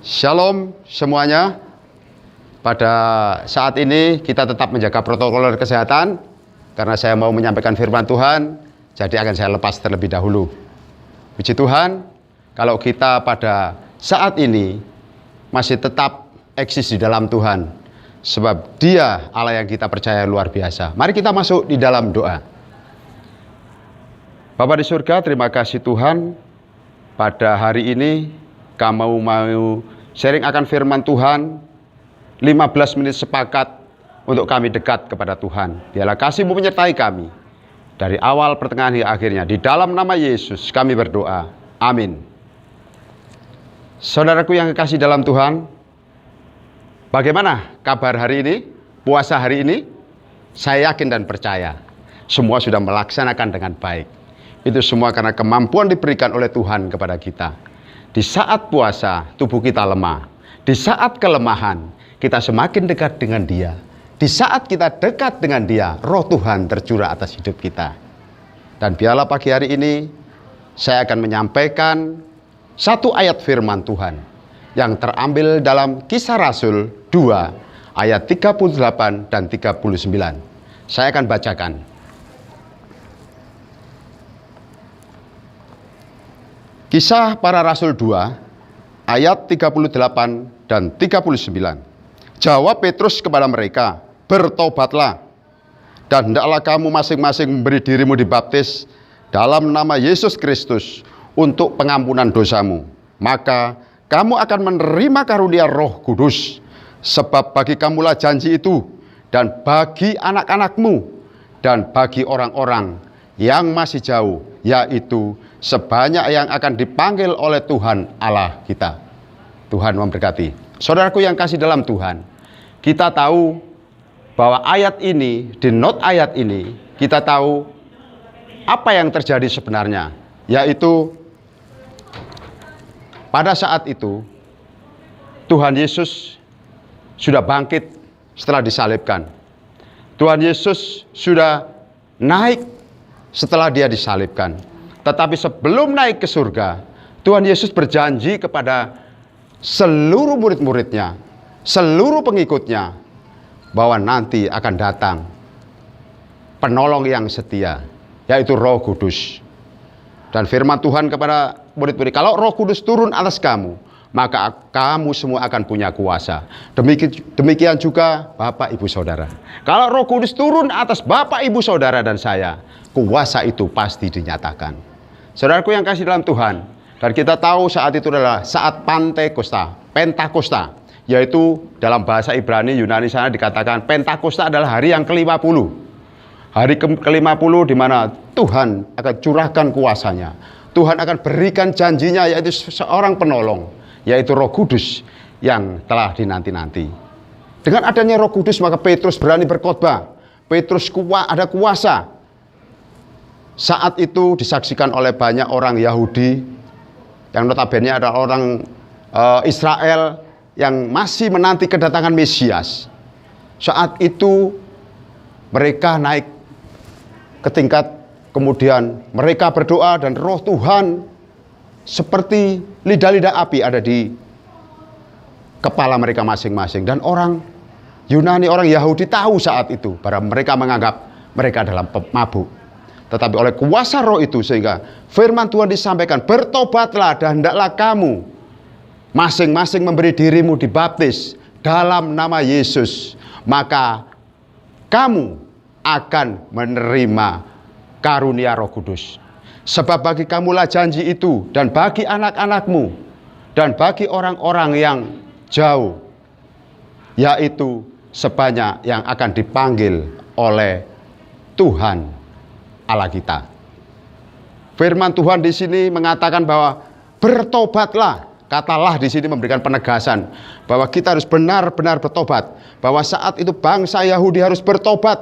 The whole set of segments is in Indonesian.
Shalom semuanya. Pada saat ini kita tetap menjaga protokol kesehatan karena saya mau menyampaikan firman Tuhan, jadi akan saya lepas terlebih dahulu. Puji Tuhan, kalau kita pada saat ini masih tetap eksis di dalam Tuhan, sebab Dia Allah yang kita percaya luar biasa. Mari kita masuk di dalam doa. Bapa di surga, terima kasih Tuhan. Pada hari ini kamu mau sharing akan firman Tuhan. 15 menit sepakat untuk kami dekat kepada Tuhan. Biarlah kasih-Mu menyertai kami dari awal, pertengahan, hingga akhirnya. Di dalam nama Yesus kami berdoa. Amin. Saudaraku yang kekasih dalam Tuhan, bagaimana kabar hari ini? Puasa hari ini? Saya yakin dan percaya semua sudah melaksanakan dengan baik. Itu semua karena kemampuan diberikan oleh Tuhan kepada kita. Di saat puasa, tubuh kita lemah. Di saat kelemahan, kita semakin dekat dengan Dia. Di saat kita dekat dengan Dia, roh Tuhan tercurah atas hidup kita. Dan biarlah pagi hari ini, saya akan menyampaikan satu ayat firman Tuhan yang terambil dalam Kisah Rasul 2, ayat 38 dan 39. Saya akan bacakan. Kisah Para Rasul 2, ayat 38 dan 39. Jawab Petrus kepada mereka, bertobatlah, dan hendaklah kamu masing-masing memberi dirimu dibaptis dalam nama Yesus Kristus untuk pengampunan dosamu. Maka kamu akan menerima karunia Roh Kudus, sebab bagi kamulah janji itu, dan bagi anak-anakmu, dan bagi orang-orang yang masih jauh, yaitu sebanyak yang akan dipanggil oleh Tuhan Allah kita. Tuhan memberkati. Saudaraku yang kasih dalam Tuhan, kita tahu bahwa ayat ini, di note ayat ini, kita tahu apa yang terjadi sebenarnya, yaitu pada saat itu Tuhan Yesus sudah bangkit setelah disalibkan. Tuhan Yesus sudah naik setelah Dia disalibkan. Tetapi sebelum naik ke surga, Tuhan Yesus berjanji kepada seluruh murid-muridnya, seluruh pengikutnya, bahwa nanti akan datang penolong yang setia, yaitu Roh Kudus. Dan firman Tuhan kepada murid-murid, kalau Roh Kudus turun atas kamu, maka kamu semua akan punya kuasa. Demikian juga Bapak Ibu Saudara. Kalau Roh Kudus turun atas Bapak Ibu Saudara dan saya, kuasa itu pasti dinyatakan. Saudaraku yang kasih dalam Tuhan, dan kita tahu saat itu adalah saat Pentakosta, yaitu dalam bahasa Ibrani Yunani sana dikatakan Pentakosta adalah hari yang ke-50. Hari ke-50 di mana Tuhan akan curahkan kuasanya. Tuhan akan berikan janjinya, yaitu seorang penolong, yaitu Roh Kudus yang telah dinanti-nanti. Dengan adanya Roh Kudus, maka Petrus berani berkhotbah. Petrus ada kuasa. Saat itu disaksikan oleh banyak orang Yahudi, yang notabene adalah orang Israel yang masih menanti kedatangan Mesias. Saat itu mereka naik ke tingkat, kemudian mereka berdoa dan roh Tuhan seperti lidah-lidah api ada di kepala mereka masing-masing. Dan orang Yunani, orang Yahudi tahu saat itu bahwa mereka menganggap mereka adalah pemabuk. Tetapi oleh kuasa roh itu, sehingga firman Tuhan disampaikan, bertobatlah dan hendaklah kamu masing-masing memberi dirimu dibaptis dalam nama Yesus. Maka kamu akan menerima karunia Roh Kudus. Sebab bagi kamulah janji itu, dan bagi anak-anakmu, dan bagi orang-orang yang jauh, yaitu sebanyak yang akan dipanggil oleh Tuhan Allah kita. Firman Tuhan di sini mengatakan bahwa bertobatlah. Katalah di sini memberikan penegasan bahwa kita harus benar-benar bertobat. Bahwa saat itu bangsa Yahudi harus bertobat.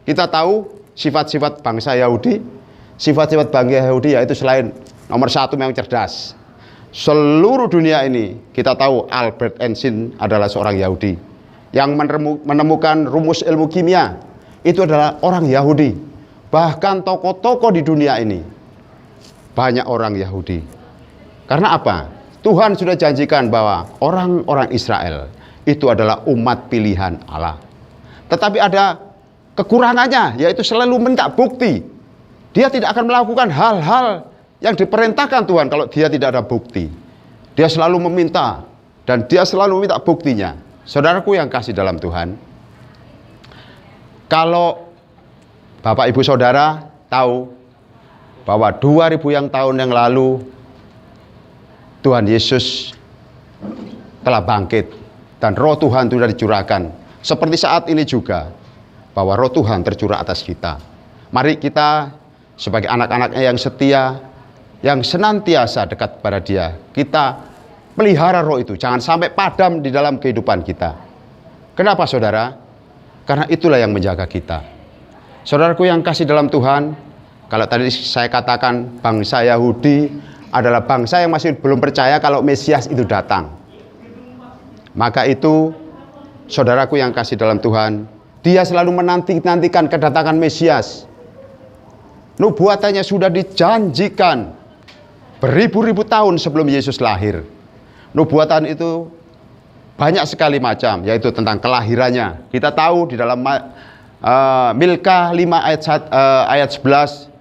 Kita tahu sifat-sifat bangsa Yahudi. Sifat-sifat bangsa Yahudi yaitu selain nomor satu memang cerdas. Seluruh dunia ini kita tahu Albert Einstein adalah seorang Yahudi. Yang menemukan rumus ilmu kimia itu adalah orang Yahudi. Bahkan tokoh-tokoh di dunia ini banyak orang Yahudi. Karena apa? Tuhan sudah janjikan bahwa orang-orang Israel itu adalah umat pilihan Allah. Tetapi ada kekurangannya, yaitu selalu minta bukti. Dia tidak akan melakukan hal-hal yang diperintahkan Tuhan kalau dia tidak ada bukti. Dia selalu meminta, dan dia selalu meminta buktinya. Saudaraku yang kasih dalam Tuhan, kalau Bapak Ibu Saudara tahu bahwa 2000 tahun yang lalu Tuhan Yesus telah bangkit dan roh Tuhan sudah dicurahkan. Seperti saat ini juga bahwa roh Tuhan tercurah atas kita. Mari kita sebagai anak-anaknya yang setia, yang senantiasa dekat pada Dia, kita pelihara roh itu, jangan sampai padam di dalam kehidupan kita. Kenapa saudara? Karena itulah yang menjaga kita. Saudaraku yang kasih dalam Tuhan, kalau tadi saya katakan bangsa Yahudi adalah bangsa yang masih belum percaya kalau Mesias itu datang. Maka itu, saudaraku yang kasih dalam Tuhan, dia selalu menanti-nantikan kedatangan Mesias. Nubuatannya sudah dijanjikan beribu-ribu tahun sebelum Yesus lahir. Nubuatan itu banyak sekali macam, yaitu tentang kelahirannya. Kita tahu di dalam Milka 5 ayat 11,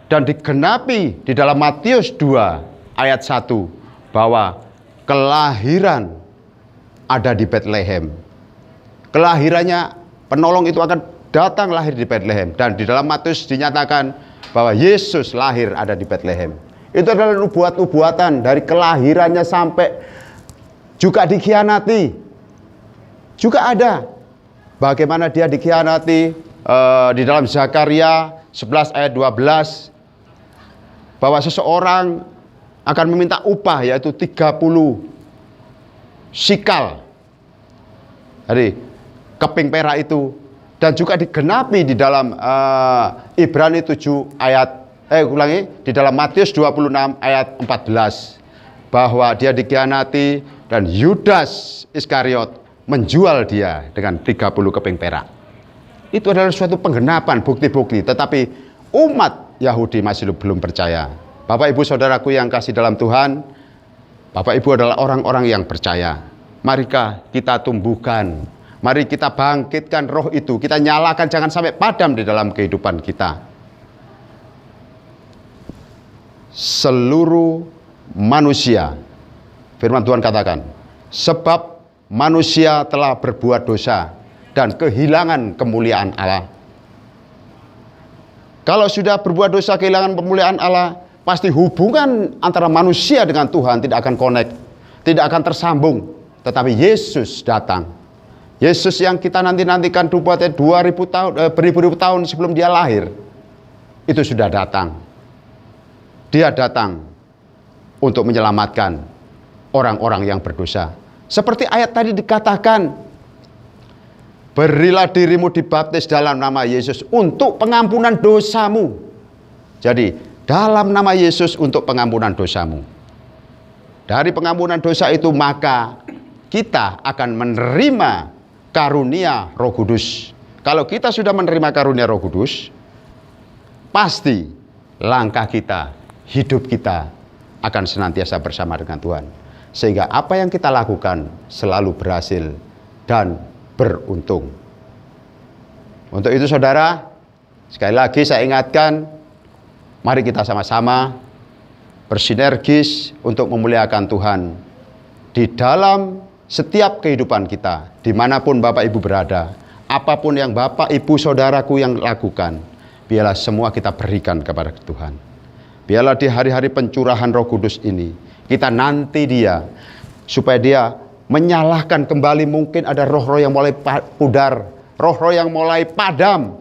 dan digenapi di dalam Matius 2 ayat 1, bahwa kelahiran ada di Bethlehem. Kelahirannya, penolong itu akan datang lahir di Bethlehem. Dan di dalam Matius dinyatakan bahwa Yesus lahir ada di Bethlehem. Itu adalah nubuat-nubuatan dari kelahirannya sampai juga dikhianati. Juga ada bagaimana dia dikhianati di dalam Zakaria 11 ayat 12, bahwa seseorang akan meminta upah, yaitu 30 sikal dari keping perak itu. Dan juga digenapi di dalam Ibrani 7 ayat di dalam Matius 26 ayat 14, bahwa dia dikhianati dan Yudas Iskariot menjual dia dengan 30 keping perak. Itu adalah suatu penggenapan, bukti-bukti. Tetapi umat Yahudi masih belum percaya. Bapak Ibu Saudaraku yang kasih dalam Tuhan, Bapak Ibu adalah orang-orang yang percaya. Marikah kita tumbuhkan, mari kita bangkitkan roh itu, kita nyalakan, jangan sampai padam di dalam kehidupan kita. Seluruh manusia, firman Tuhan katakan, sebab manusia telah berbuat dosa dan kehilangan kemuliaan Allah. Kalau sudah berbuat dosa, kehilangan kemuliaan Allah, pasti hubungan antara manusia dengan Tuhan tidak akan connect, tidak akan tersambung. Tetapi Yesus datang. Yesus yang kita nanti-nantikan 2000 tahun, beribu-ribu tahun sebelum dia lahir, itu sudah datang. Dia datang untuk menyelamatkan orang-orang yang berdosa. Seperti ayat tadi dikatakan, berilah dirimu dibaptis dalam nama Yesus untuk pengampunan dosamu. Jadi, dalam nama Yesus untuk pengampunan dosamu. Dari pengampunan dosa itu maka kita akan menerima karunia Roh Kudus. Kalau kita sudah menerima karunia Roh Kudus, pasti langkah kita, hidup kita akan senantiasa bersama dengan Tuhan. Sehingga apa yang kita lakukan selalu berhasil dan beruntung. Untuk itu saudara, sekali lagi saya ingatkan, mari kita sama-sama bersinergis untuk memuliakan Tuhan di dalam setiap kehidupan kita, dimanapun Bapak Ibu berada. Apapun yang Bapak Ibu Saudaraku yang lakukan, biarlah semua kita berikan kepada Tuhan. Biarlah di hari-hari pencurahan Roh Kudus ini, kita nanti dia, supaya dia menyalahkan kembali. Mungkin ada roh-roh yang mulai pudar, roh-roh yang mulai padam,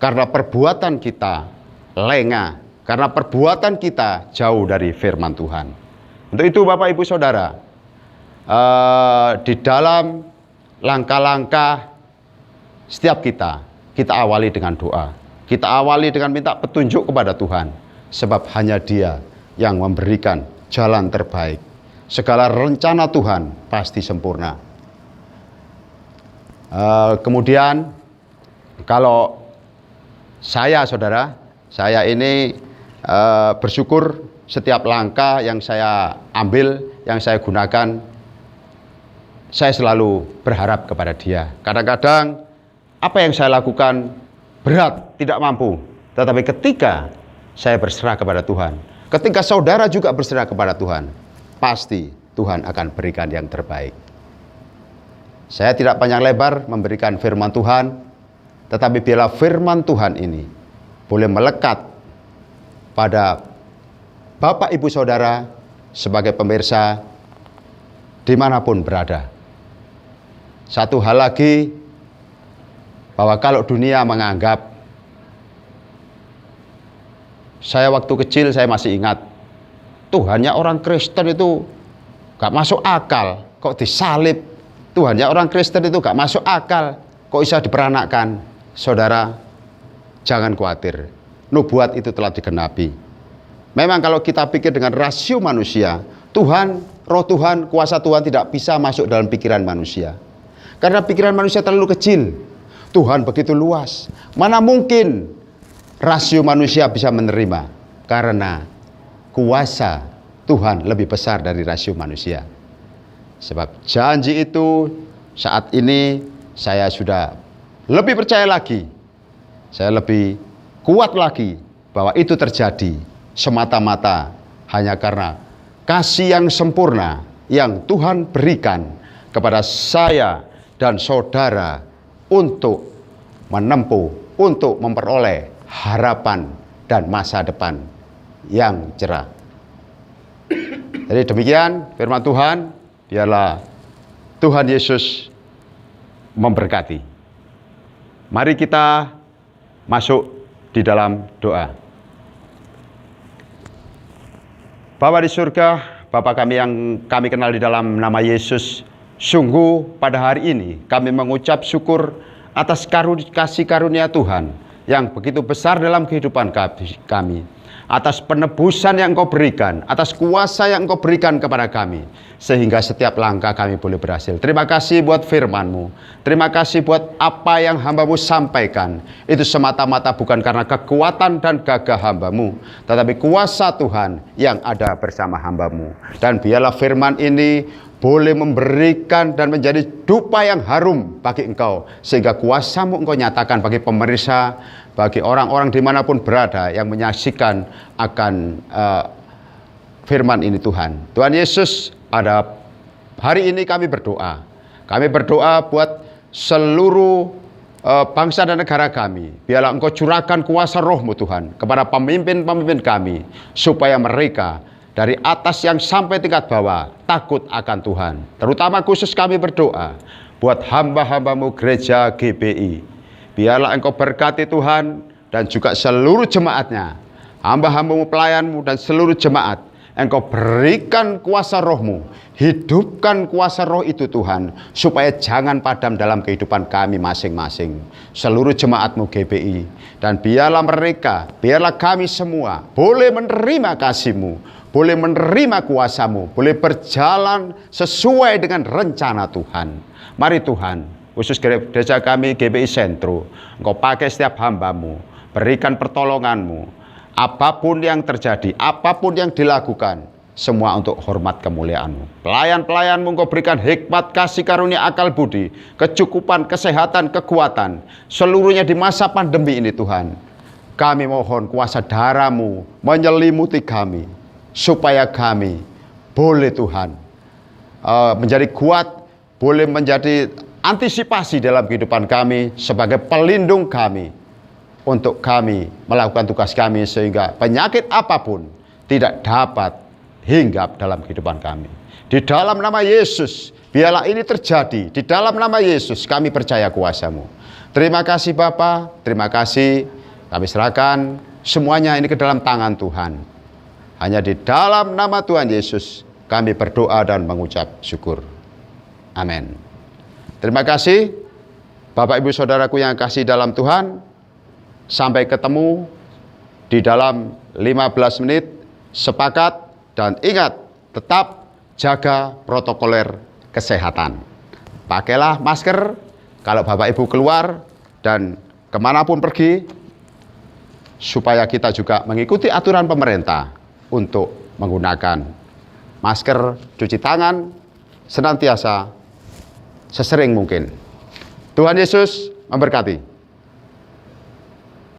karena perbuatan kita lengah, karena perbuatan kita jauh dari firman Tuhan. Untuk itu Bapak Ibu Saudara, di dalam langkah-langkah setiap kita awali dengan doa. Kita awali dengan minta petunjuk kepada Tuhan. Sebab hanya Dia yang memberikan jalan terbaik. Segala rencana Tuhan pasti sempurna. Kemudian kalau saya saudara, saya ini bersyukur setiap langkah yang saya ambil yang saya gunakan, saya selalu berharap kepada Dia. Kadang-kadang apa yang saya lakukan berat, tidak mampu. Tetapi ketika saya berserah kepada Tuhan, ketika saudara juga berserah kepada Tuhan, pasti Tuhan akan berikan yang terbaik. Saya tidak panjang lebar memberikan firman Tuhan, tetapi biarlah firman Tuhan ini boleh melekat pada Bapak Ibu Saudara sebagai pemirsa dimanapun berada. Satu hal lagi, bahwa kalau dunia menganggap, saya waktu kecil saya masih ingat, Tuhannya orang Kristen itu gak masuk akal, kok disalib. Tuhannya orang Kristen itu gak masuk akal, kok bisa diperanakkan. Saudara, jangan khawatir, nubuat itu telah digenapi. Memang kalau kita pikir dengan rasio manusia, Tuhan, roh Tuhan, kuasa Tuhan tidak bisa masuk dalam pikiran manusia. Karena pikiran manusia terlalu kecil, Tuhan begitu luas. Mana mungkin rasio manusia bisa menerima, karena kuasa Tuhan lebih besar dari rasio manusia. Sebab janji itu saat ini saya sudah lebih percaya lagi, saya lebih kuat lagi bahwa itu terjadi semata-mata hanya karena kasih yang sempurna yang Tuhan berikan kepada saya dan saudara untuk menempuh, untuk memperoleh harapan dan masa depan yang cerah. Jadi demikian firman Tuhan, biarlah Tuhan Yesus memberkati. Mari kita masuk di dalam doa. Bapa di surga, Bapa kami yang kami kenal di dalam nama Yesus, sungguh pada hari ini kami mengucap syukur atas kasih karunia Tuhan yang begitu besar dalam kehidupan kami. Atas penebusan yang Engkau berikan, atas kuasa yang Engkau berikan kepada kami, sehingga setiap langkah kami boleh berhasil. Terima kasih buat firman-Mu. Terima kasih buat apa yang hamba-Mu sampaikan. Itu semata-mata bukan karena kekuatan dan gagah hamba-Mu, tetapi kuasa Tuhan yang ada bersama hamba-Mu. Dan biarlah firman ini boleh memberikan dan menjadi dupa yang harum bagi Engkau, sehingga kuasa-Mu Engkau nyatakan bagi pemirsa, bagi orang-orang dimanapun berada yang menyaksikan akan firman ini Tuhan. Tuhan Yesus, pada hari ini kami berdoa. Kami berdoa buat seluruh bangsa dan negara kami. Biarlah Engkau curahkan kuasa roh-Mu Tuhan kepada pemimpin-pemimpin kami, supaya mereka dari atas yang sampai tingkat bawah takut akan Tuhan. Terutama khusus kami berdoa buat hamba-hamba-Mu gereja GBI. Biarlah Engkau berkati Tuhan dan juga seluruh jemaatnya, hamba-hamba-Mu, pelayan-Mu dan seluruh jemaat. Engkau berikan kuasa roh-Mu, hidupkan kuasa roh itu Tuhan, supaya jangan padam dalam kehidupan kami masing-masing, seluruh jemaat-Mu GBI. Dan biarlah mereka, biarlah kami semua boleh menerima kasih-Mu, boleh menerima kuasa-Mu, boleh berjalan sesuai dengan rencana Tuhan. Mari Tuhan, khusus gereja kami GBI Sentro, Engkau pakai setiap hamba-Mu, berikan pertolongan-Mu, apapun yang terjadi, apapun yang dilakukan, semua untuk hormat kemuliaan-Mu. Pelayan-pelayan-Mu Engkau berikan hikmat, kasih karunia, akal budi, kecukupan, kesehatan, kekuatan, seluruhnya di masa pandemi ini Tuhan. Kami mohon kuasa darah-Mu menyelimuti kami, supaya kami boleh Tuhan menjadi kuat, boleh menjadi antisipasi dalam kehidupan kami sebagai pelindung kami, untuk kami melakukan tugas kami, sehingga penyakit apapun tidak dapat hinggap dalam kehidupan kami. Di dalam nama Yesus, biarlah ini terjadi. Di dalam nama Yesus kami percaya kuasa-Mu. Terima kasih Bapa, terima kasih. Kami serahkan semuanya ini ke dalam tangan Tuhan. Hanya di dalam nama Tuhan Yesus kami berdoa dan mengucap syukur. Amin. Terima kasih Bapak Ibu Saudaraku yang kasih dalam Tuhan. Sampai ketemu di dalam 15 menit. Sepakat dan ingat, tetap jaga protokoler kesehatan. Pakailah masker kalau Bapak Ibu keluar dan kemanapun pergi, supaya kita juga mengikuti aturan pemerintah untuk menggunakan masker, cuci tangan, senantiasa sesering mungkin. Tuhan Yesus memberkati.